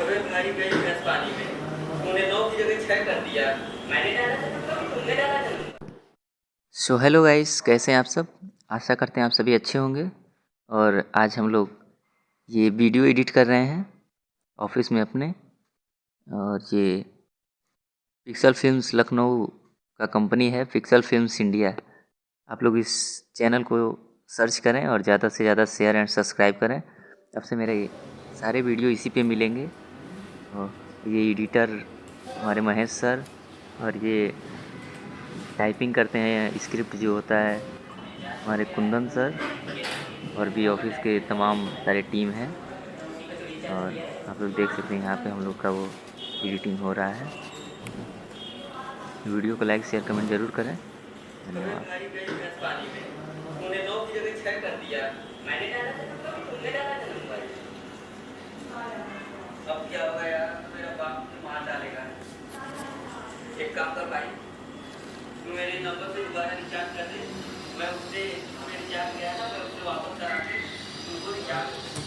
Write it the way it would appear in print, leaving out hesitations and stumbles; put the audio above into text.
अबे भाई गई भैंस पानी में, तूने 9 की जगह 6 कर दिया। मैंने डाला था नंबर कि तुमने डाला था नंबर? सो हेलो गाइस, कैसे हैं आप सब। आशा करते हैं आप सभी अच्छे होंगे। और आज हम लोग ये वीडियो एडिट कर रहे हैं ऑफिस में अपने। और ये पिक्सल फिल्म्स लखनऊ का कंपनी है, पिक्सल फिल्म्स इंडिया। आप लोग इस चैनल को सर्च करें और ज़्यादा से ज़्यादा शेयर एंड सब्सक्राइब करें। तब से मेरे सारे वीडियो इसी पे मिलेंगे। और ये एडिटर हमारे महेश सर, और ये टाइपिंग करते हैं, स्क्रिप्ट जो होता है हमारे कुंदन सर, और भी ऑफिस के तमाम सारे टीम हैं। और आप लोग देख सकते हैं यहाँ पे हम लोग का वो एडिटिंग हो रहा है। वीडियो को लाइक शेयर कमेंट ज़रूर करें। अबे धन्यवाद। भाई गई भैंस पानी में, तूने 9 की जगह 6 कर दिया। मैंने डाला था नंबर कि तुमने डाला था नंबर? अब क्या होगा यार, मेरा बाप मुझे मार डालेगा। एक काम कर भाई, तू मेरे नंबर पे दोबारा रिचार्ज कर दे। मैं उससे, हमें रिचार्ज किया था, मैं उससे वापस करा के तुमको रिचार्ज